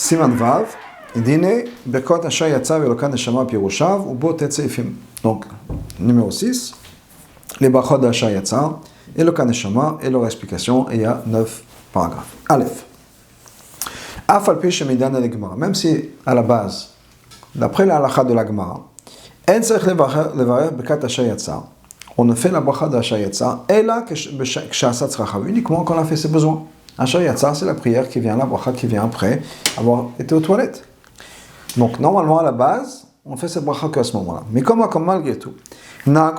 Siman Vav, Dine, Bekot Asher Yatsa Velokan Neshama Pirushav, Ubo Tet Seifim. Donc, numéro 6, les brachot d'Asher Yatsa, Elokan Neshama, et leur explication, et il y a 9 paragraphes. Aleph. Afal Pi Shemidan el Gemara, même si, à la base, d'après la halakha de la Gemara, En Tzarich Levarer Bekat Asher Yatsa, on ne fait la bracha d'Asher Yatsa, et là, Kshasat Tzrachav, uniquement quand on a fait ses besoins. Asher Yatsa, c'est la prière qui vient, la bracha qui vient après avoir été aux toilettes. Donc, normalement, à la base, on fait cette bracha qu'à ce moment-là. Mais comme malgré tout, la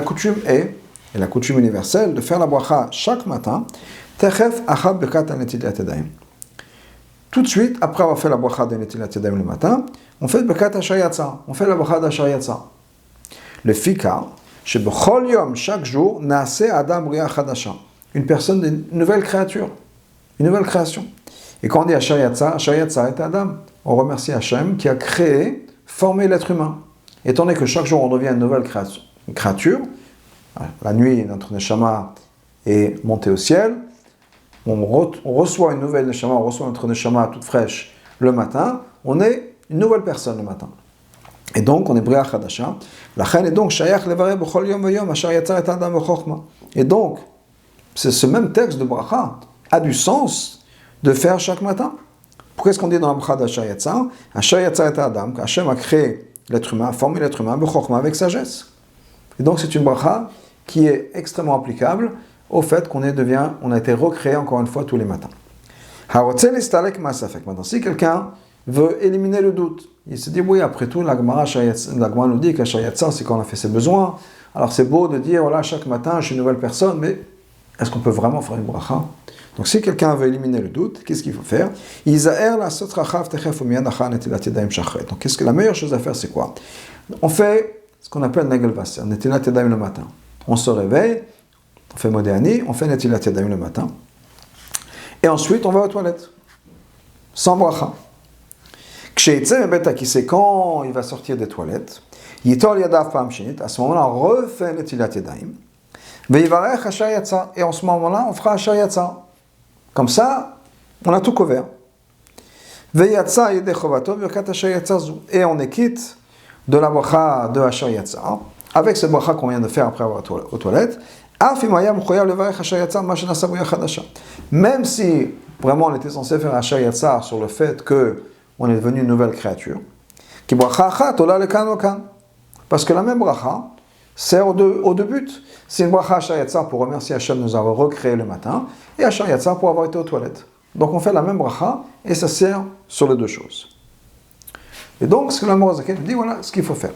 coutume est, et la coutume universelle, de faire la bracha chaque matin, tout de suite, après avoir fait la bracha de Netilat Yadayim le matin, on fait Bekat Asher Yatsa, on fait la bracha d'Asher Yatsa. Le fika, chez Bechol Yom, chaque jour, Naase Adam Bria Chadasha, une personne, une nouvelle créature, une nouvelle création. Et quand on dit Asher Yatsa est Adam. On remercie Hachem qui a créé, formé l'être humain. Étant donné que chaque jour on devient une nouvelle créature, la nuit, notre Neshama est monté au ciel, on reçoit une nouvelle Neshama, on reçoit notre Neshama toute fraîche le matin, on est une nouvelle personne le matin. Et donc on est Bria Chadasha. La reine est donc Shayach Levareh B'chol Yom V'Yom Asher Yatsa et Adam V'Chochma. Et donc, c'est ce même texte de bracha a du sens de faire chaque matin. Pourquoi est-ce qu'on dit dans la bracha d'Asher Yatsa, Asher Yatsa et Adam, qu'Hachem a créé l'être humain, a formé l'être humain, B'Chochma, avec sagesse. Et donc c'est une bracha qui est extrêmement applicable au fait qu'on a été recréé encore une fois tous les matins. Maintenant, si quelqu'un veut éliminer le doute, il se dit, oui, après tout, la Gemara nous dit qu'Asher Yatsa, c'est quand on a fait ses besoins. Alors c'est beau de dire, voilà, chaque matin, je suis une nouvelle personne, mais est-ce qu'on peut vraiment faire une bracha? Donc si quelqu'un veut éliminer le doute, qu'est-ce qu'il faut faire? Donc qu'est-ce que la meilleure chose à faire, c'est quoi? On fait ce qu'on appelle Nagel Vasser, Netilat Yadayim le matin. On se réveille, on fait Modéani, on fait Netilat Yadayim le matin. Et ensuite, on va aux toilettes. Sans bracha. C'est quand il va sortir des toilettes. À ce moment-là, on refait Netilat Yadayim. Et en ce moment-là, on fera Asher Yatsa. Comme ça, on a tout couvert. Et on est quitte de la bracha de Asher Yatsa, avec cette bracha qu'on vient de faire après avoir aux toilettes, même si vraiment on était censé faire Asher Yatsa sur le fait qu'on est devenu une nouvelle créature, parce que la même bracha sert aux deux buts. C'est une bracha Asher Yatsa pour remercier Hachem de nous avoir recréé le matin, et Asher Yatsa pour avoir été aux toilettes. Donc on fait la même bracha, et ça sert sur les deux choses. Et donc, ce que la Morazaken dit, voilà ce qu'il faut faire.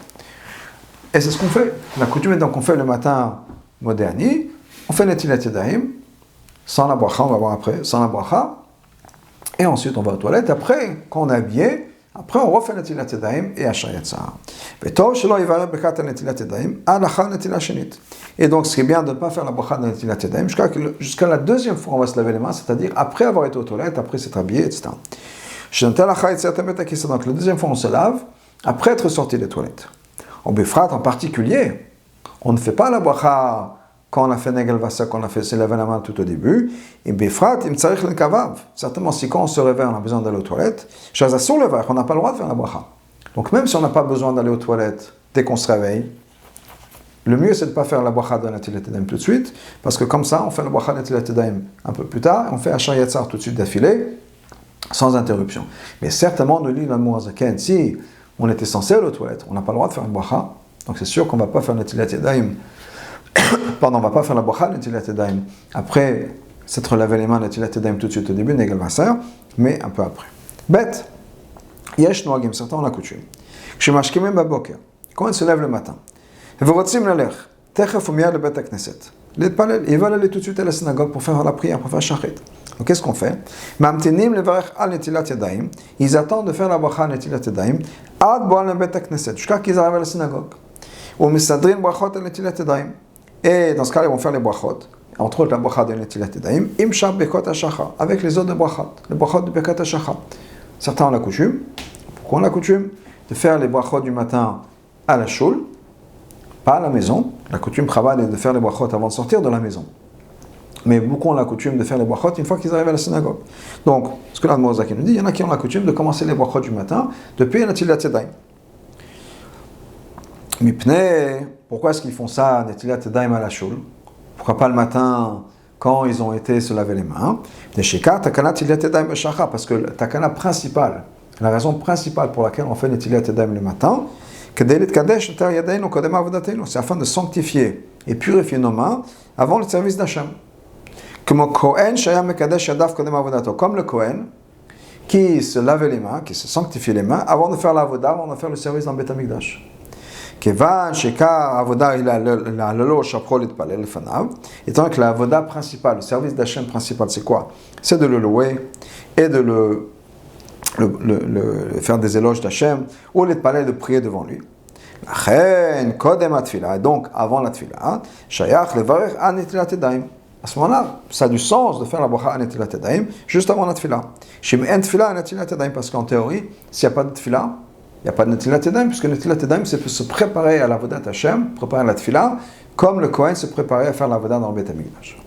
Et c'est ce qu'on fait. La coutume est donc qu'on fait le matin Modéani, on fait Netilat Yadayim, sans la bracha, on va voir après, sans la bracha, et ensuite on va aux toilettes. Après, quand on est habillé, après, on refait Netilat Yadayim et Asher Yatsa. Et donc, ce qui est bien de ne pas faire la bracha de Netilat Yadayim jusqu'à la deuxième fois, on va se laver les mains, c'est-à-dire après avoir été aux toilettes, après s'être habillé, etc. Donc, la deuxième fois, on se lave après être sorti des toilettes. En Befrat, en particulier, on ne fait pas la bracha quand on a fait Negel Vasa, quand on a fait se laver la main tout au début. Et Befrat, im tzarich le kavav. Certainement, si quand on se réveille, on a besoin d'aller aux toilettes, Shazasur le on n'a pas le droit de faire la bracha. Donc, même si on n'a pas besoin d'aller aux toilettes dès qu'on se réveille, le mieux c'est de ne pas faire la bracha de Netilat Yadayim tout de suite, parce que comme ça, on fait la bracha de Netilat Yadayim un peu plus tard, et on fait Asher Yatsa tout de suite d'affilée, sans interruption. Mais certainement, nous dit l'Admor HaZaken, si on était censé aller aux toilettes, on n'a pas le droit de faire une bracha, donc c'est sûr qu'on ne va pas faire Netilat Yadayim, on va pas faire la bracha Netilat Yadayim après s'être lavé les mains Netilat Yadayim tout de suite au début, Negel Vaser, mais un peu après. Bête, Yesh Noagim, certains ont la coutume. Shemashkimim Baboker, quand ils se lèvent le matin, Vorotzim Lalech, Techef Umiyad le Bet HaKnesset, ils veulent aller tout de suite à la synagogue pour faire la prière, pour faire Shachrit. Donc qu'est-ce qu'on fait? Mamtinim levarech al Netilat Yadayim, ils attendent de faire la bracha Netilat Yadayim, ad boal le Bet HaKnesset, jusqu'à qu'ils arrivent à la synagogue. Ou misadrin brachot al Netilat Yadayim. Et dans ce cas, ils vont faire les brachot, entre autres la bracha de Netilat Yadayim, im shab bekot hashachar, avec les autres de brachot, les brachot de bekot hashachar. Certains ont la coutume, pourquoi on a la coutume? De faire les brachot du matin à la shul, pas à la maison. La coutume Chabad est de faire les brachot avant de sortir de la maison. Mais beaucoup ont la coutume de faire les brachot une fois qu'ils arrivent à la synagogue. Donc, ce que l'Admorazaki nous dit, il y en a qui ont la coutume de commencer les brachot du matin depuis Netilat Yadayim. Mipnei, pourquoi est-ce qu'ils font ça, Netilat Yadayim à la shul? Pourquoi pas le matin quand ils ont été se laver les mains? Parce que la takana principale, la raison principale pour laquelle on fait Netilat Yadayim le matin, c'est afin de sanctifier et purifier nos mains avant le service d'Hachem. Comme le Kohen qui se lavait les mains, qui se sanctifiait les mains avant de faire l'avoda, avant de faire le service dans le Beth Amikdash. Étant que l'avoda principale, le service d'Hachem principal, c'est quoi? C'est de le louer et de le faire des éloges d'Hachem, ou les palais de prier devant lui. Donc, avant la tfila, à ce moment-là, ça a du sens de faire la bracha à Netilat Yadayim juste avant la tfila. Parce qu'en théorie, s'il n'y a pas de tfila, il n'y a pas de Netilat Yadayim, puisque Netilat Yadayim, c'est se préparer à l'avodat Hachem, préparer à la tfila, comme le Kohen se préparait à faire l'avodat dans le Beth Amikdash.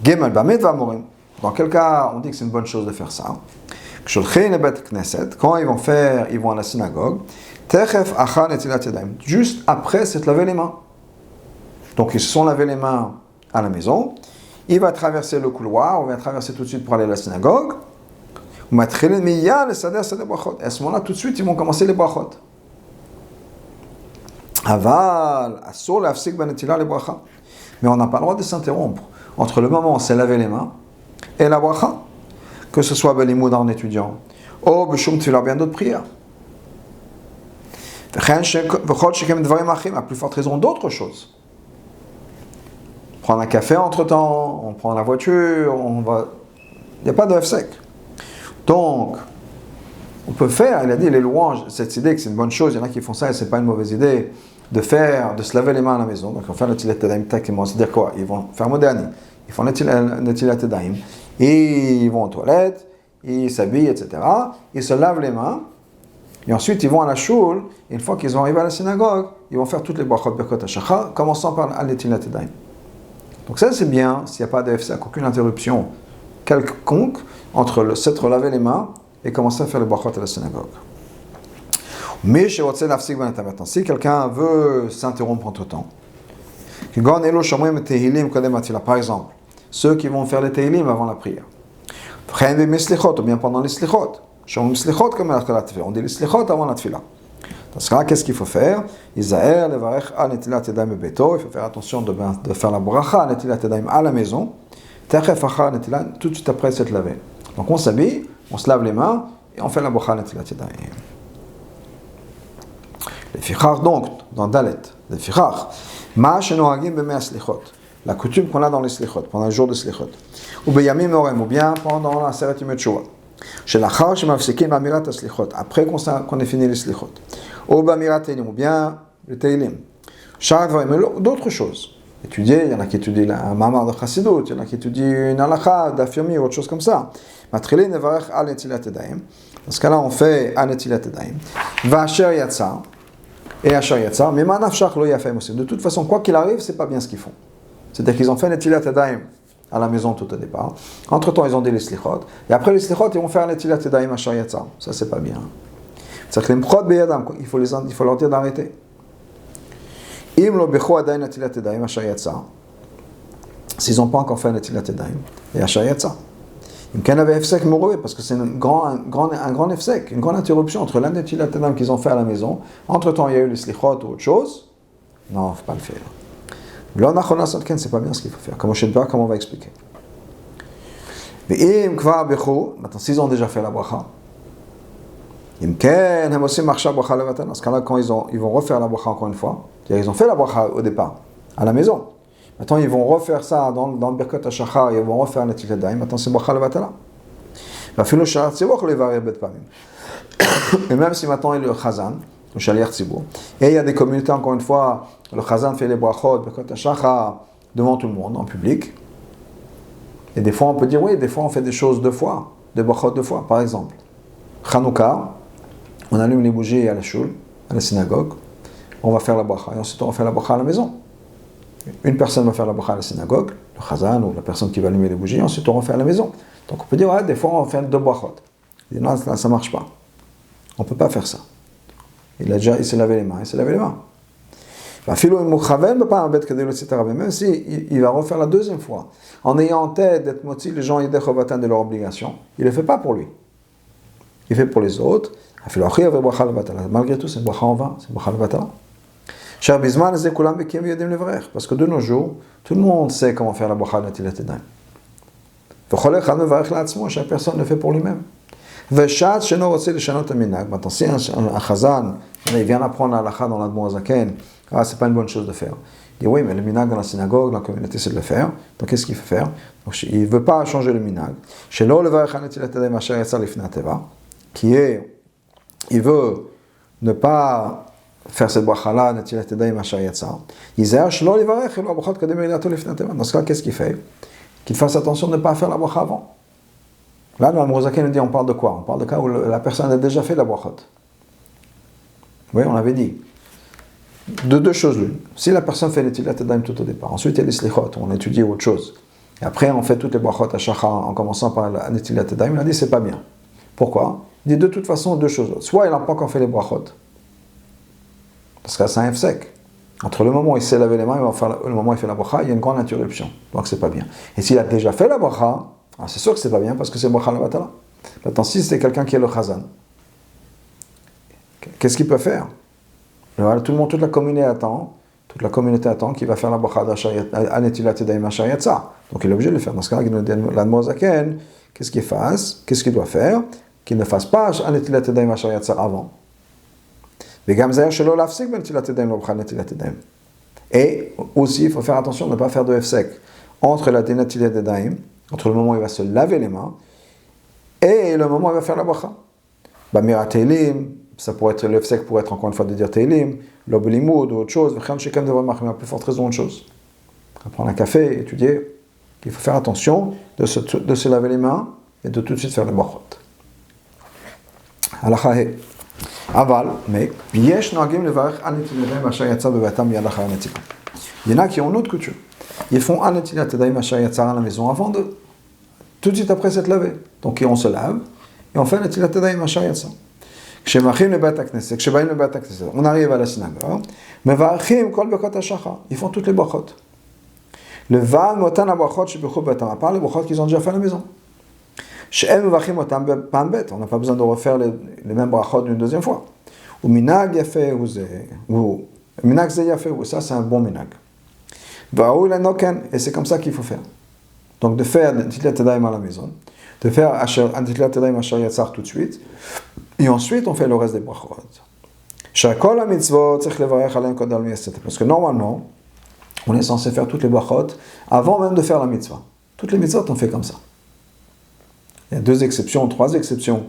Gimel Bamed Vamorim. Dans quel cas, on dit que c'est une bonne chose de faire ça. Quand ils vont à la synagogue, juste après s'être lavé les mains. Donc ils se sont lavé les mains à la maison, il va traverser le couloir, on va traverser tout de suite pour aller à la synagogue. Et à ce moment-là, tout de suite, ils vont commencer les brachot. Mais on n'a pas le droit de s'interrompre entre le moment où on s'est lavé les mains et la bracha, que ce soit Belimoud en étudiant, ou Beshum Tfilah, bien d'autres prières. À plus forte raison d'autres choses. Prendre un café entre-temps, on prend la voiture, il n'y a pas de sec. Donc, on peut faire, il a dit les louanges, cette idée que c'est une bonne chose, il y en a qui font ça et c'est pas une mauvaise idée, de se laver les mains à la maison. Donc, on va faire le Netilat Yadayim, c'est-à-dire quoi? Ils vont faire moderni, ils font le Netilat Yadayim, et ils vont aux toilettes, ils s'habillent, etc. Ils se lavent les mains, et ensuite ils vont à la shul, et une fois qu'ils vont arriver à la synagogue, ils vont faire toutes les brachot Birkot HaShachar, commençant par le Netilat Yadayim. Donc ça c'est bien, s'il n'y a pas de FSAC, aucune interruption quelconque entre s'être lavé les mains et commencer à faire les brachot à la synagogue. Mais chez Wotse Nafsik Banata maintenant, si quelqu'un veut s'interrompre entre temps, par exemple, ceux qui vont faire les Tehillim avant la prière, ou bien pendant les Slichot, on dit les Slichot avant la Tfila. Dans ce cas, qu'est-ce qu'il faut faire? Il faut faire attention de faire la bracha Netilat Yadayim à la maison, tout de suite après s'être lavé. Donc on s'habille, on se lave les mains et on fait la bracha Netilat Yadayim. Les fichar donc, dans Dalet, les fichar, la coutume qu'on a dans les slichot, pendant le jour de slichot, ou bien pendant la seret Yom Teshuvah, après qu'on ait fini les slichot, ou bien le teilim, d'autres choses. Étudier, il y en a qui étudient un mamar de chassidut, il y en a qui étudient une halakha d'affirmer ou autre chose comme ça. Dans ce cas-là, on fait an Netilat Yadayim. Va'asher yatsa, et asher yatsa, mais manafshach lo yafem aussi. De toute façon, quoi qu'il arrive, c'est pas bien ce qu'ils font. C'est-à-dire qu'ils ont fait Netilat Yadayim à la maison tout au départ. Entre-temps, ils ont dit les slichot. Et après les slichot, ils vont faire Netilat Yadayim asher yatsa. Ça, c'est pas bien. C'est-à-dire que les mchot beyadam, il faut leur dire d'arrêter. Im lo becho adayin Netilat Yadayim asher yatsa. S'ils n'ont pas encore fait Netilat Yadayim, et asher yatsa. Parce que c'est un grand efsek, une grande interruption entre la Netilat Yadayim qu'ils ont fait à la maison. Entre-temps, il y a eu les slichot ou autre chose. Non, il ne faut pas le faire. C'est pas bien ce qu'il faut faire. Comme on va expliquer. Maintenant, s'ils ont déjà fait la bracha, dans ce cas-là, quand ils vont refaire la bracha encore une fois, ils ont fait la bracha au départ, à la maison. Maintenant, ils vont refaire ça dans le Birkot HaShachar, ils vont refaire le Netilat Yadayim. Maintenant, c'est bracha levatala. Et même si maintenant il est le Chazan, le Shaliach Tzibur, et il y a des communautés, encore une fois, le Chazan fait les brachot, Birkot HaShachar, devant tout le monde, en public. Et des fois, on peut dire, oui, des fois, on fait des choses deux fois, des brachot deux fois. Par exemple, Chanukah, on allume les bougies à la shul, à la synagogue, on va faire la bracha, et ensuite on va faire la bracha à la maison. une personne va faire la bracha à la synagogue, le chazan ou la personne qui va allumer les bougies, ensuite on refait à la maison. Donc on peut dire, ouais, des fois on fait 2 brachot. Il dit non, ça ne marche pas. On ne peut pas faire ça. Il s'est lavé les mains, Même si il va refaire la deuxième fois, en ayant en tête d'être moti les gens de leur obligation, il ne le fait pas pour lui. Il fait pour les autres. Malgré tout, c'est une bracha en vain, c'est une bracha levatala. Parce que de nos jours, tout le monde sait comment faire la bracha netilat yadayim. Chaque personne le fait pour lui-même. Maintenant, si un chazan il vient apprendre la halakha dans l'Admor Zaken, c'est pas une bonne chose de faire. Il dit oui, mais le minag dans la synagogue, dans la communauté, c'est de le faire. Donc qu'est-ce qu'il faut faire? Donc, il ne veut pas changer le minag. Qui est, il veut ne pas faire cette bracha-là, dans ce cas, qu'est-ce qu'il fait? Qu'il fasse attention de ne pas faire la bracha avant. Là, dans l'Admor Zaken, on parle de quoi? On parle de cas où la personne a déjà fait la brachot. Oui, on l'avait dit. De 2 choses l'une. Si la personne fait netilat yadayim tout au départ, ensuite il y a les slichot, on étudie autre chose. Et après on fait toutes les brachot à shachar en commençant par la netilat yadayim, il a dit c'est pas bien. Pourquoi? Il dit de toute façon 2 choses. Soit il n'a pas encore fait les brachot, parce que c'est un sec. Entre le moment où il s'est lavé les mains et le moment où il fait la bracha, il y a une grande interruption. Donc c'est pas bien. Et s'il a déjà fait la bracha, c'est sûr que c'est pas bien parce que c'est bracha levatala. Maintenant, si c'est quelqu'un qui est le chazan, qu'est-ce qu'il peut faire? Tout le monde, toute la communauté attend qu'il va faire la bracha à netilat yadayim asher yatsa. Donc il est obligé de le faire. Dans ce cas-là, l'Admor Zaken, qu'est-ce qu'il fasse? Qu'est-ce qu'il doit faire? Qu'il ne fasse pas à netilat yadayim asher yatsa avant. Et aussi, il faut faire attention de ne pas faire de hefsek entre la netilat yadayim, entre le moment où il va se laver les mains, et le moment où il va faire la bracha. Bamira Teilim, ça pourrait être le hefsek, pour être encore une fois de dire Teilim, l'oblimud ou autre chose, chacun devrait marquer à plus forte raison autre chose. Prendre un café, étudier, il faut faire attention de se laver les mains et de tout de suite faire le brachot. Halakha he. Aval, mais, yesh nagim levarech anetilat yadayim asher yatsa bebatam yad achar netilat. Il y en a qui ont une autre coutume. Ils font anetilat yadayim asher yatsa à la maison avant de, tout de suite après s'être lavé. Donc on se lave et on fait anetilat yadayim asher yatsa. On arrive à la synagogue, ils font toutes les brachot. Le val motan brachot shebichu betam, à part les brachot qu'ils ont déjà fait à la maison. On n'a pas besoin de refaire les mêmes brachot une deuxième fois. Ou minag yafe ou minag ze yafe ou ça c'est un bon minag. Et c'est comme ça qu'il faut faire. Donc de faire netilat yadayim à la maison, de faire netilat yadayim asher yatzar tout de suite. Et ensuite, on fait le reste des brachot. Parce que normalement, on est censé faire toutes les brachot avant même de faire la mitzvah. Toutes les mitzvot, on fait comme ça. Il y a 2 exceptions, 3 exceptions.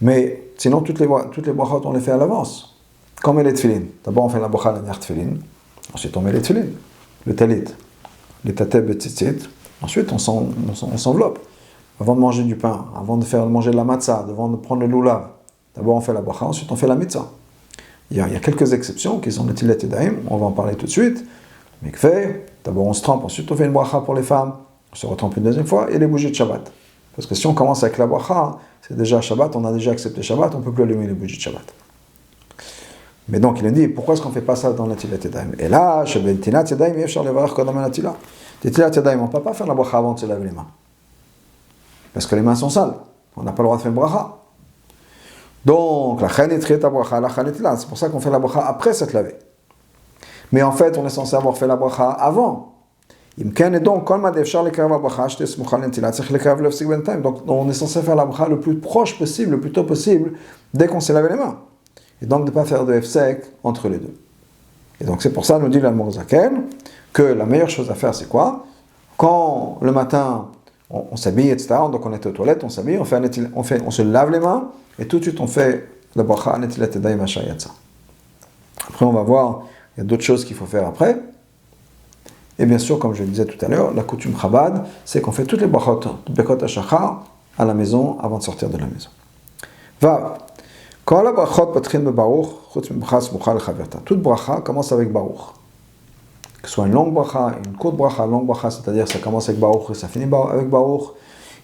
Mais sinon, toutes les brachot, on les fait à l'avance. Comme les tefillin. D'abord, on fait la bracha à la tefillin. Ensuite, on met les tefillin. Le talit. Les tateb et tzitzit. Ensuite, on s'enveloppe. Avant de manger du pain, avant de manger de la matzah, avant de prendre le lulav. D'abord on fait la bracha, ensuite on fait la mitzvah. Il y a quelques exceptions qui sont netilat yadayim, on va en parler tout de suite. Mikveh, d'abord on se trempe, ensuite on fait une bracha pour les femmes, on se retrempe une deuxième fois, et les bougies de Shabbat. Parce que si on commence avec la bracha, c'est déjà Shabbat, on a déjà accepté Shabbat, on ne peut plus allumer les bougies de Shabbat. Mais donc il a dit, pourquoi est-ce qu'on ne fait pas ça dans netilat yadayim? Et là, chez netilat yadayim, yefshar levarach kodam netilat. Netilat yadayim, on ne peut pas faire la bracha avant de se laver les mains. Parce que les mains sont sales, on n'a pas le droit de faire une bracha. Donc, la chanitrit à bracha, la chanitila, c'est pour ça qu'on fait la bracha après s'être lavé. Mais en fait, on est censé avoir fait la bracha avant. Donc, on est censé faire la bracha le plus proche possible, le plus tôt possible, dès qu'on s'est lavé les mains. Et donc, de ne pas faire de hefsek entre les deux. Et donc, c'est pour ça, nous dit l'Admor Zaken, que la meilleure chose à faire, c'est quoi? Quand le matin, on s'habille, etc., donc on est aux toilettes, on s'habille, on se lave les mains, et tout de suite on fait la bracha netilat yadayim asher yatsa. Après on va voir, il y a d'autres choses qu'il faut faire après. Et bien sûr, comme je le disais tout à l'heure, la coutume Chabad, c'est qu'on fait toutes les brachot de Bekot HaShachar à la maison avant de sortir de la maison. Va. Quand la brachot patrin be baruch, chutz mi bracha smucha lechaverta. Toute bracha commence avec baruch. que ce soit une longue bracha, une courte bracha. Longue bracha, c'est-à-dire ça commence avec Baruch et ça finit avec Baruch.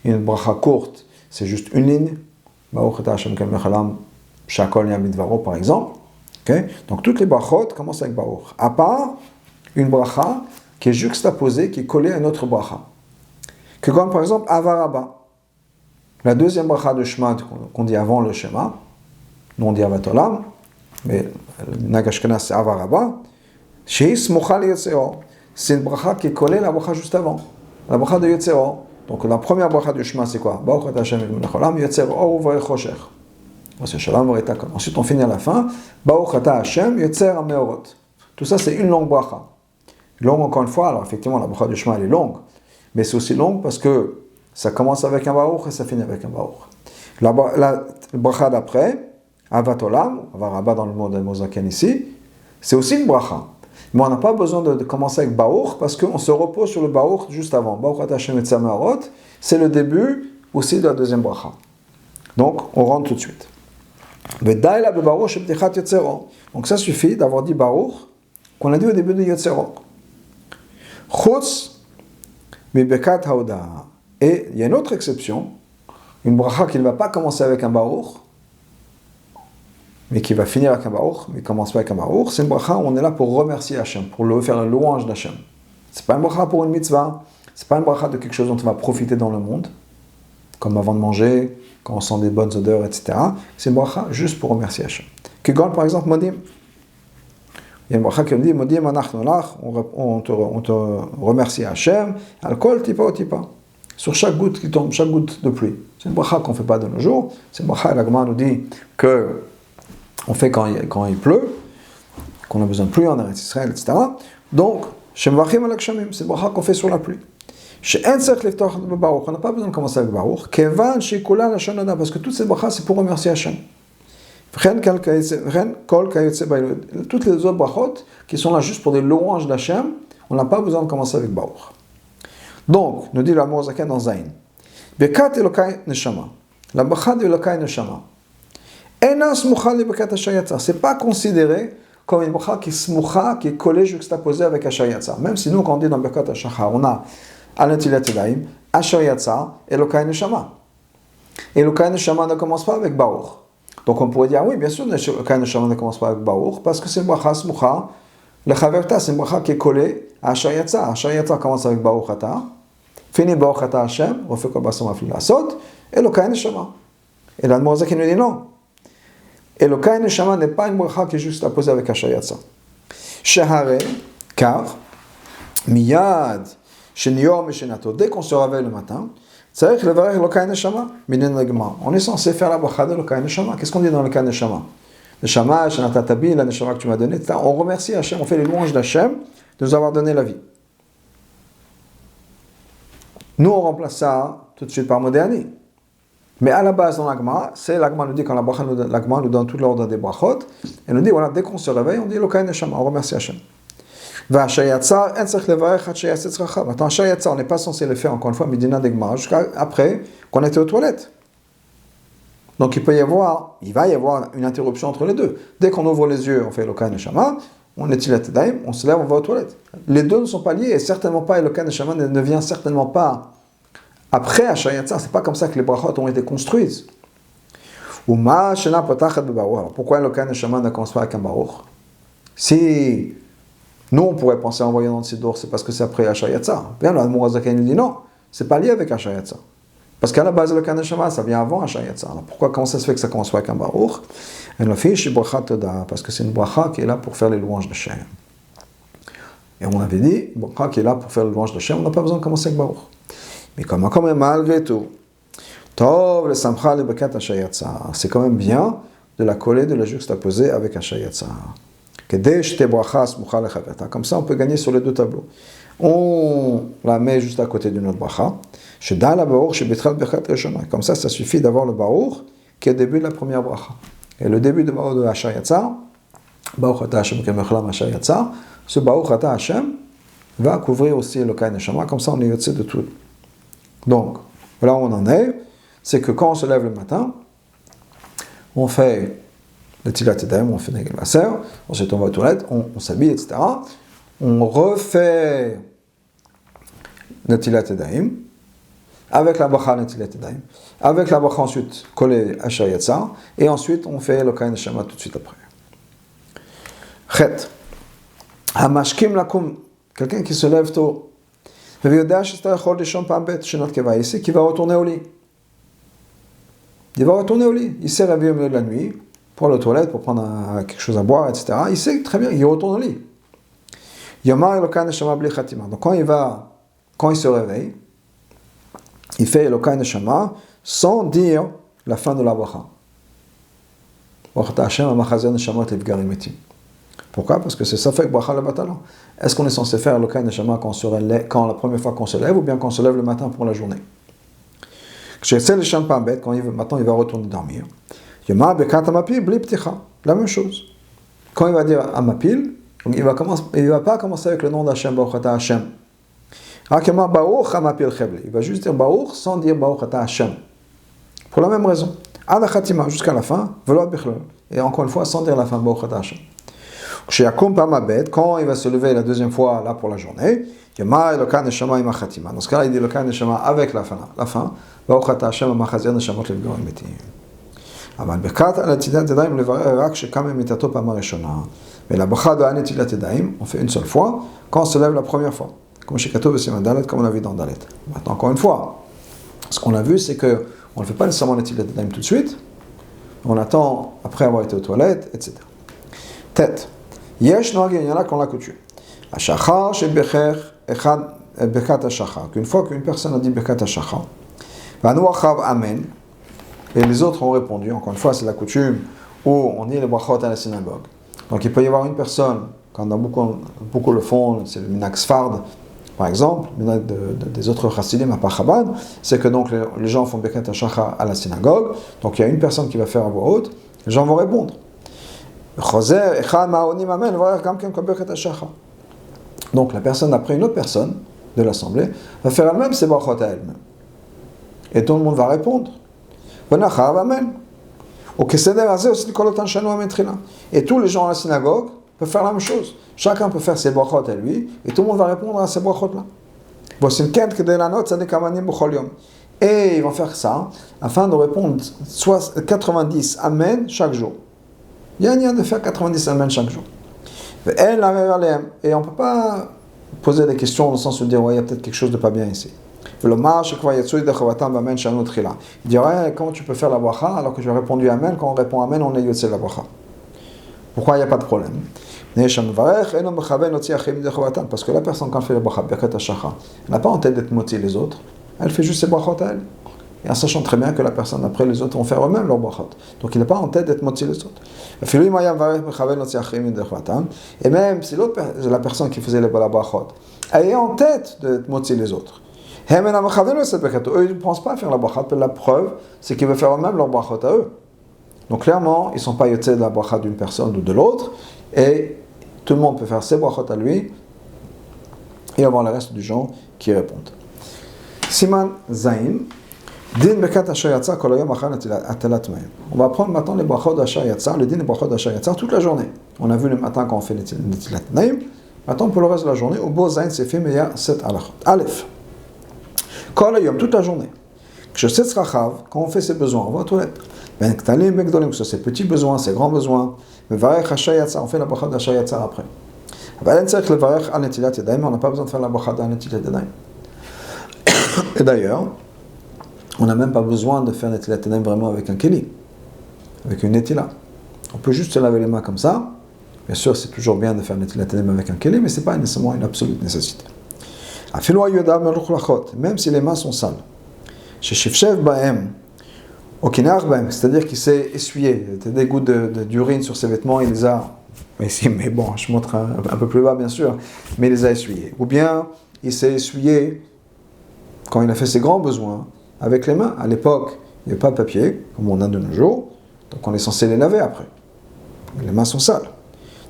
Une bracha courte, c'est juste une ligne. Baruch ata Hashem kel mechalam, shakol yam midvaro, par exemple. Okay? Donc toutes les brachot commencent avec Baruch. À part une bracha qui est juxtaposée, qui est collée à une autre bracha. Que comme par exemple Avaraba. La deuxième bracha de Shema qu'on dit avant le Shema, nous on dit Avatolam, mais le Nagashkenaz c'est Avaraba. Shei smocha li Yotzero. C'est une bracha qui est collée à la bracha juste avant. La bracha de Yotzero. Donc la première bracha du Shema c'est quoi? Baruch ata Hashem kel mechalam, Yotzero or uvarechoshech. C'est Shalom Varetakon. Ensuite on finit à la fin. Baruch ata Hashem Yotzer hameorot. Tout ça c'est une longue bracha. Longue encore une fois, alors effectivement la bracha du Shema elle est longue. Mais c'est aussi long parce que ça commence avec un Baruch et ça finit avec un Baruch. La bracha d'après, Avatolam, on va rabattre dans le mot de Mozaken ici, c'est aussi une bracha. Mais on n'a pas besoin de commencer avec Baruch parce qu'on se repose sur le Baruch juste avant. Baruch ata Hashem Yotzer hameorot, c'est le début aussi de la deuxième bracha. Donc on rentre tout de suite. Donc ça suffit d'avoir dit Baruch qu'on a dit au début de Yotzero. Chutz mi bekat haoda. Et il y a une autre exception, une bracha qui ne va pas commencer avec un Baruch, mais qui va finir avec un Baruch, mais commence pas avec un Baruch. C'est une bracha où on est là pour remercier Hashem, pour faire la louange d'Hashem. C'est pas une bracha pour une mitzvah, c'est pas une bracha de quelque chose dont on va profiter dans le monde, comme avant de manger, quand on sent des bonnes odeurs, etc. C'est une bracha juste pour remercier Hashem. Kegon, par exemple, Modim. Il y a une bracha qui me dit, Modim anachnu lach, on te remercie Hashem, al kol tipa o tipa. Sur chaque goutte qui tombe, chaque goutte de pluie. C'est une bracha qu'on ne fait pas de nos jours. C'est une bracha, la Gemara nous dit qu'on fait quand il pleut, qu'on a besoin de pluie en Eretz Israël, etc. Donc, Shemvachim al Akshamim, c'est une bracha qu'on fait sur la pluie. On n'a pas besoin de commencer avec Baruch. Parce que toutes ces brachas, c'est pour remercier Hashem. Toutes les autres brachot qui sont là juste pour des louanges d'Hashem, on n'a pas besoin de commencer avec Baruch. Donc, nous dit l'Admor Zaken dans Zayin. Bekat Elokai Neshama. La bracha de Elokai Neshama. Ena smucha li bekat Asher Yatzar. C'est pas considéré comme une bracha qui est smucha, qui est collée, juxtaposée avec Asher Yatzar. Même si nous, quand on dit dans Bekat Hashachar, on a Al-Netilat Yadayim, Asher Yatzar, Elokai Neshama. Elokai Neshama ne commence pas avec Baruch. Donc on pourrait dire, oui, bien sûr, Elokai Neshama ne commence pas avec Baruch, parce que c'est une bracha smucha, le Chaverta, c'est une bracha qui est collée à Asher Yatzar. Asher Yatzar commence avec Baruch Ata, finit Baruch Ata Hashem, refait comme Basam Afli Lasot, Elokai Neshama. Et l'Admor Zaken nous dit non. Elokai Neshama n'est pas une bracha qui est juste apposée avec Asher Yatzar. Shehare, car, miyad, dès qu'on se réveille le matin, on est censé faire la bracha de Elokai Neshama. Qu'est-ce qu'on dit dans Elokai Neshama? Neshama, Shenatatabi, la Neshama que tu m'as donnée, etc. On remercie Hashem, on fait les louanges d'Hashem de nous avoir donné la vie. Nous, on remplace ça tout de suite par Modéani. Mais à la base, dans l'Agma, c'est l'Agma nous dit, quand l'Agma nous donne tout l'ordre des brachot, elle nous dit, voilà, dès qu'on se réveille, on dit Elokai Neshama, on remercie Hashem. Maintenant, Asher Yatzar, on n'est pas censé le faire, encore une fois, Midina Degma, jusqu'à après qu'on était aux toilettes. Donc il va y avoir une interruption entre les deux. Dès qu'on ouvre les yeux, on fait Elokai Neshama, on est Tilat Daim, on se lève, on va aux toilettes. Les deux ne sont pas liés, et certainement pas, Elokai Neshama ne vient certainement pas après Asher Yatzar. C'est pas comme ça que les brachot ont été construites. Alors pourquoi Elokai Neshama ne commence pas avec un Baruch? Si nous, on pourrait penser en voyant dans le Siddur, c'est parce que c'est après Asher Yatzar. Bien, l'Admor Zaken nous dit non, c'est pas lié avec Asher Yatzar. Parce qu'à la base, le Neshama, ça vient avant Asher Yatzar. Alors pourquoi, comment ça se fait que ça commence avec un Baruch? Parce que c'est une bracha qui est là pour faire les louanges de Shem. Et on avait dit, une bracha qui est là pour faire les louanges de Shem, on n'a pas besoin de commencer avec Baruch. Mais quand même, malgré tout, Tov le Samcha le Bekat Asher Yatzar, c'est quand même bien de la coller, de la juxtaposer avec Asher Yatzar. Comme ça, on peut gagner sur les deux tableaux. On la met juste à côté d'une autre bracha. Comme ça suffit d'avoir le Baruch qui est le début de la première bracha. Et le début de Baruch de Asher Yatzar, Baruch Ata Hashem kel mechalam Asher Yatzar, ce Baruch Ata Hashem va couvrir aussi Elokai Neshama. Comme ça, on est yotzé de tout. Donc, là où on en est, c'est que quand on se lève le matin, on fait le Tilat Yadayim, on fait Negel Vaser, ensuite on va aux toilettes, on s'habille, etc. on refait Netilat Yadayim, avec la bracha Netilat Yadayim, avec la bracha ensuite collée Asher Yatsa, et ensuite on fait le Kain Neshama tout de suite après. Chet. Hamashkim lakum, quelqu'un qui se lève tôt. Il sait qu'il va retourner au lit. Il va retourner au lit. Il s'est réveillé au milieu de la nuit pour aller aux toilettes, pour prendre quelque chose à boire, etc. Il sait très bien, il retourne au lit. Donc quand il se réveille, il fait Elokai Neshama sans dire la fin de la bracha. Pourquoi? Parce que c'est Safek Bracha le Batala. Est-ce qu'on est censé faire Elokai Neshama quand la première fois qu'on se lève ou bien quand on se lève le matin pour la journée? Maintenant il va retourner dormir. La même chose. Quand il va dire Amapil, il va pas commencer avec le nom d'Hachem, Baruch Ata Hashem. Il va juste dire Baruch sans dire Baruch Ata Hashem. Pour la même raison. Ad Khatima, jusqu'à la fin, et encore une fois sans dire la fin, Baruch Ata Hashem. Quand il va se lever la deuxième fois là pour la journée, dans ce cas-là, il dit le Kain Neshama avec la fin. Baruch Ata Hashem Amachazir Neshamot Levgarim Metim. אבל ברכת הנטילת ידיים לברר רק שקם ממיטתו פעם הראשונה. ולla bracha de הנטילת ידיים, on fait une seule fois, quand on se lève la première fois. Comme chez Kato Besiman Dalet, comme on l'a vu dans Dalet. Maintenant, encore une fois, ce qu'on a vu, c'est que on ne fait pas nécessairement l'netilat yadayim tout de suite. On attend après avoir été aux toilettes, etc. Tête. Yesh noag, il y en a qui ont la coutume. Hashachar chez Becher, Echad Bekat Hashachar. Qu'une fois qu'une personne a dit Bekat Hashachar, Vanu Achav Amen. Et les autres ont répondu, encore une fois, c'est la coutume où on dit les brachot à la synagogue. Donc il peut y avoir une personne, quand beaucoup le font, c'est le Minak Sfard, par exemple, des autres chassidim à Pachabad, c'est que donc les gens font Bekat HaShachar à la synagogue, donc il y a une personne qui va faire à voix haute, les gens vont répondre. Donc la personne, après une autre personne de l'assemblée, va faire elle-même ses brachot à elle-même. Et tout le monde va répondre. Et tous les gens à la synagogue peuvent faire la même chose. Chacun peut faire ses brachot à lui, et tout le monde va répondre à ces brachot-là. Et ils vont faire ça afin de répondre soit 90 Amen chaque jour. Il y a un lien de faire 90 Amen chaque jour. Et on ne peut pas poser des questions dans le sens où dire ouais, il y a peut-être quelque chose de pas bien ici. Il dirait comment tu peux faire la bracha alors que tu as répondu Amen, quand on répond Amen on est yotze la bracha. Pourquoi il n'y a pas de problème? Parce que la personne quand elle fait la bracha Birkat HaShachar, elle n'a pas en tête d'être moti les autres, elle fait juste ses brachot à elle. Et en sachant très bien que la personne après les autres vont faire eux-mêmes leurs brachot. Donc il n'a pas en tête d'être moti les autres. Et même si la personne qui faisait les brachot, elle est en tête d'être moti les autres. Eux, ils ne pensent pas faire la bracha. La preuve, c'est qu'ils veulent faire eux-mêmes leur brachot à eux. Donc clairement, ils ne sont pas yotzé de la bracha d'une personne ou de l'autre. Et tout le monde peut faire ses brachot à lui et avoir le reste du gens qui répondent. Siman Zain. Din bekat Asher Yatsa kol hayom achar netilat mayim. On va prendre maintenant les brachot d'Asher Yatsa, le din des brachot d'Asher Yatsa toute la journée. On a vu le matin quand on fait netilat mayim. Maintenant pour le reste de la journée, au beau Zain c'est fait, mais il y a 7 halachot. Aleph. Kol hayom, toute la journée. Quand on fait ses besoins, on va aux toilettes. Ben ktalim, ben gdolim, que ce soit ses petits besoins, ses grands besoins. Mevarech Asher Yatsa, on fait la bracha d'Asher Yatsa après. On n'a pas besoin de faire la bracha d'Netilat Yadayim. Et d'ailleurs, on n'a même pas besoin de faire Netilat Yadayim vraiment avec un keli, avec une netila. On peut juste se laver les mains comme ça. Bien sûr, c'est toujours bien de faire Netilat Yadayim avec un keli, mais ce n'est pas nécessairement une absolue nécessité. Même si les mains sont sales. Chez Shifshev Bahem, au Kinach Bahem, c'est-à-dire qu'il s'est essuyé, il y a des gouttes d'urine sur ses vêtements, il les a. Mais bon, je montre un peu plus bas bien sûr, mais il les a essuyés. Ou bien, il s'est essuyé quand il a fait ses grands besoins avec les mains. À l'époque, il n'y avait pas de papier, comme on a de nos jours, donc on est censé les laver après. Les mains sont sales.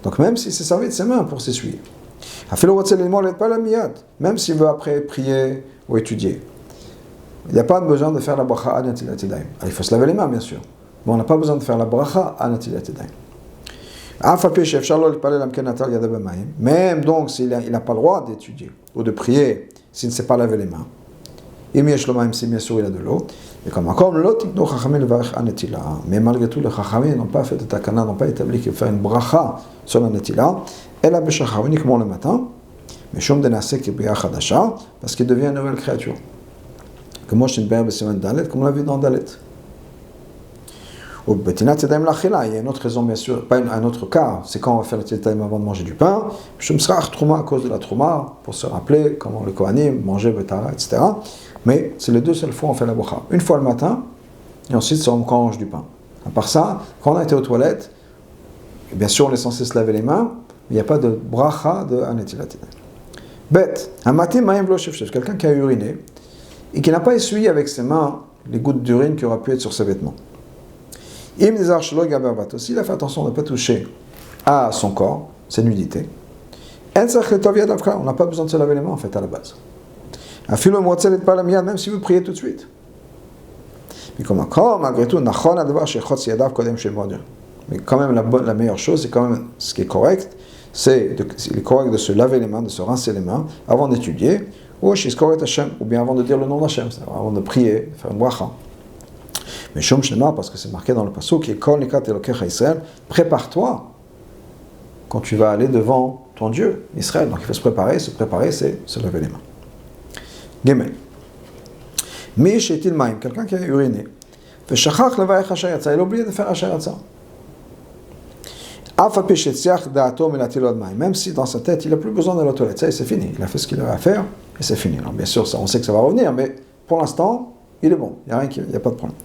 Donc même s'il s'est servi de ses mains pour s'essuyer. Même s'il veut après prier ou étudier. Il n'y a pas besoin de faire la bracha à Netilat Yadayim. Il faut se laver les mains bien sûr, mais on n'a pas besoin de faire la bracha à Netilat Yadayim. Même donc s'il n'a pas le droit d'étudier ou de prier s'il ne sait pas laver les mains. Si bien sûr il a de l'eau. Mais malgré tout, les Chachamim n'ont pas fait de takana, n'ont pas établi qu'il faut faire une bracha sur la netila. Elle a béchacha uniquement le matin. Mais Shom Denase qui est Chadasha, parce qu'il devient une nouvelle créature. Comme moi, je suis une berbe Siman Dalet, comme on l'a vu dans Dalet. Au Betinat Yadayim Lachila, il y a une autre raison, bien sûr, pas un autre cas, c'est quand on va faire le Yadayim avant de manger du pain. Shom Srach Trouma à cause de la Trouma, pour se rappeler comment le Kohanim mangeait Betara, etc. Mais c'est les deux seules fois où on fait la bracha. Une fois le matin, et ensuite quand on mange du pain. À part ça, quand on a été aux toilettes, bien sûr on est censé se laver les mains, mais il n'y a pas de bracha de Anetilatin. Bête, un matin, quelqu'un qui a uriné et qui n'a pas essuyé avec ses mains les gouttes d'urine qui auraient pu être sur ses vêtements. S'il a fait attention de ne pas toucher à son corps, ses nudités, on n'a pas besoin de se laver les mains en fait à la base. Même si vous priez tout de suite. Mais malgré tout, mais quand même la meilleure chose, c'est quand même ce qui est correct, il est correct de se laver les mains, de se rincer les mains avant d'étudier, ou bien avant de dire le nom d'Hachem, avant de prier, de faire une bracha. Mais Shom Shnema, parce que c'est marqué dans le pasuk, qui est Kol Nikat Elokecha Israël, prépare-toi quand tu vas aller devant ton Dieu, Israël. Donc il faut se préparer, c'est se laver les mains. Gimel. Quelqu'un qui a uriné. Il a oublié de faire Hashayatza. Même si dans sa tête, il n'a plus besoin de la toilette. Ça y est, c'est fini. Il a fait ce qu'il avait à faire et c'est fini. Alors, bien sûr, on sait que ça va revenir, mais pour l'instant, il est bon. Il n'y a pas de problème.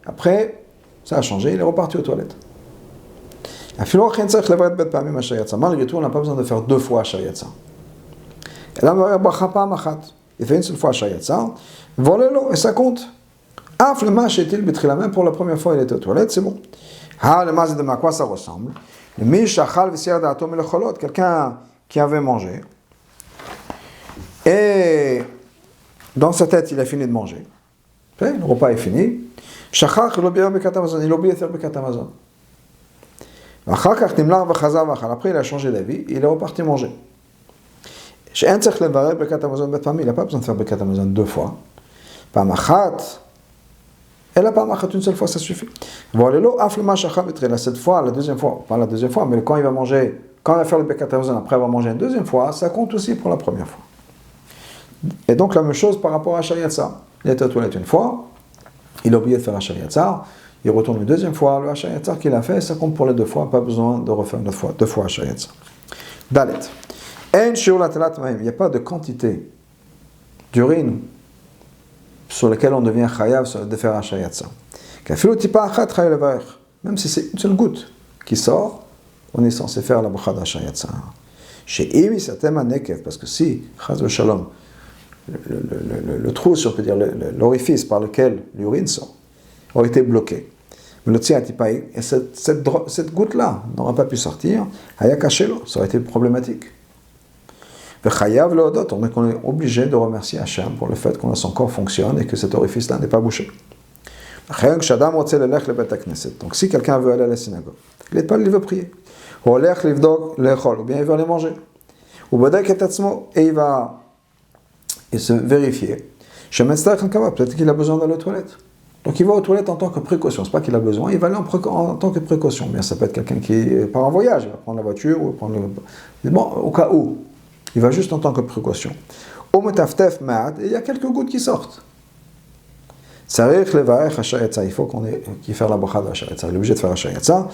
Après, ça a changé, il est reparti aux toilettes. Malgré tout, on n'a pas besoin de faire 2 fois Hashayatza. Il fait une seule fois Hashayatza, volez-le, et ça compte. Même pour la première fois, il était aux toilettes, c'est bon. De quoi ça ressemble? Quelqu'un qui avait mangé, et dans sa tête, il a fini de manger. Le repas est fini. Il a oublié de faire Birkat Hamazon. Après, il a changé d'avis, il est reparti manger. Il n'a pas besoin de faire Birkat Hamazon 2 fois. Elle n'a pas machat une seule fois, ça suffit. Cette fois, la deuxième fois, pas la deuxième fois, mais quand il va manger, quand il va faire le Birkat Hamazon, après il va manger une deuxième fois, ça compte aussi pour la première fois. Et donc la même chose par rapport à Hashayatza. Il était aux toilettes une fois, il a oublié de faire Hashayatza, il retourne une deuxième fois, le Hashayatza qu'il a fait, ça compte pour les 2 fois, pas besoin de refaire une autre fois, 2 fois Hashayatza. Dalet. Il n'y a pas de quantité d'urine sur lequel on devient chayav de faire Hashayatza. Même si c'est une seule goutte qui sort, on est censé faire la bracha d'Hashayatza. Parce que si, chaz v'shalom, le trou, si on peut dire, l'orifice par lequel l'urine sort, aurait été bloqué. Mais le tziyatipaï, et cette goutte-là n'aurait pas pu sortir, hayakashelo, ça aurait été problématique. Chayav leodot, on est obligé de remercier Hachem pour le fait que son corps fonctionne et que cet orifice-là n'est pas bouché. Donc si quelqu'un veut aller à la synagogue, il veut prier, ou bien il veut aller manger, et il va se vérifier, peut-être qu'il a besoin d'aller aux toilettes. Donc il va aux toilettes en tant que précaution, c'est pas qu'il a besoin, il va aller en tant que précaution. Bien, ça peut être quelqu'un qui part en voyage, il va prendre la voiture, ou prendre bon, au cas où. Il va juste en tant que précaution. Et il y a quelques gouttes qui sortent. Il faut qu'il fasse la bracha de Hashayatza. Il est obligé de faire Hashayatza.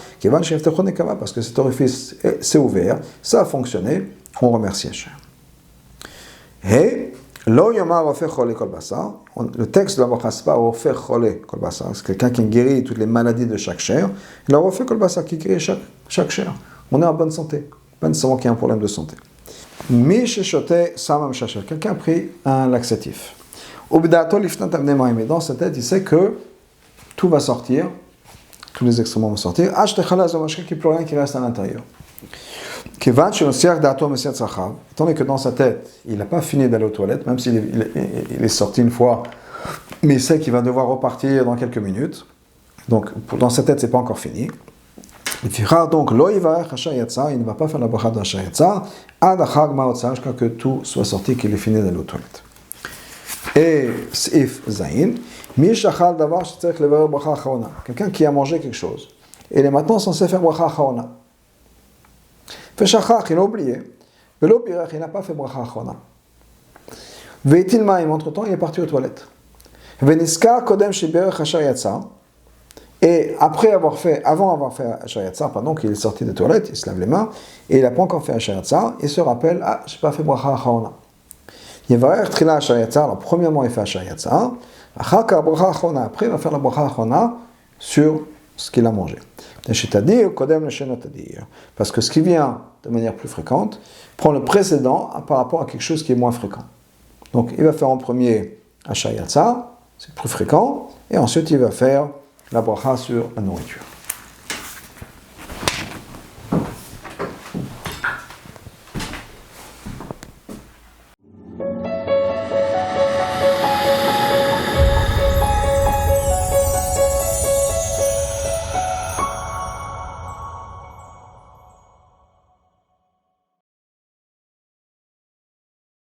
Parce que cet orifice s'est ouvert, ça a fonctionné, on remercie Hachem. Et le texte de la bracha, c'est pas Ofer Chole Kol Basar, c'est quelqu'un qui guérit toutes les maladies de chaque chair. Il a Ofer Kol Basar qui guérit chaque chair. On est en bonne santé, pas nécessairement qu'il y a un problème de santé. Quelqu'un a pris un laxatif. Et dans sa tête, il sait que tout va sortir, tous les excréments vont sortir. Il n'y a plus rien qui reste à l'intérieur. Étant donné que dans sa tête, il n'a pas fini d'aller aux toilettes, même s'il est sorti une fois, mais il sait qu'il va devoir repartir dans quelques minutes. Donc, dans sa tête, c'est pas encore fini. לפיכך donc, לא יברך אשר יצא, il ne va pas faire la bracha de אשר יצא, עד אחר גמר הוצאה, jusqu'à que tout soit sorti, qu'il est fini d'aller aux toilettes. Et סעיף זין, מי שאכל דבר שצריך לברר ברכה אחרונה, quelqu'un qui a mangé quelque chose, il est maintenant censé faire ברכה אחרונה. ושכח, il a oublié, ולא בירך, il n'a pas fait ברכה אחרונה. והטיל מים, entre-temps, il est parti aux toilettes. ונזכר קודם שבירך אשר יצא, et avant avoir fait Asher Yatzar, pardon, qu'il est sorti des toilettes, il se lave les mains, et il n'a pas encore fait Asher Yatzar, il se rappelle, je n'ai pas fait Bracha Acharona. Yevarer Trila Asher Yatzar, alors premièrement il fait Asher Yatzar, Achakar Bracha Acharona, après il va faire la Bracha Acharona sur ce qu'il a mangé. C'est-à-dire, Kodem Leshenot-Tadir, parce que ce qui vient de manière plus fréquente prend le précédent par rapport à quelque chose qui est moins fréquent. Donc il va faire en premier Asher Yatzar, c'est plus fréquent, et ensuite il va faire la bracha sur la nourriture.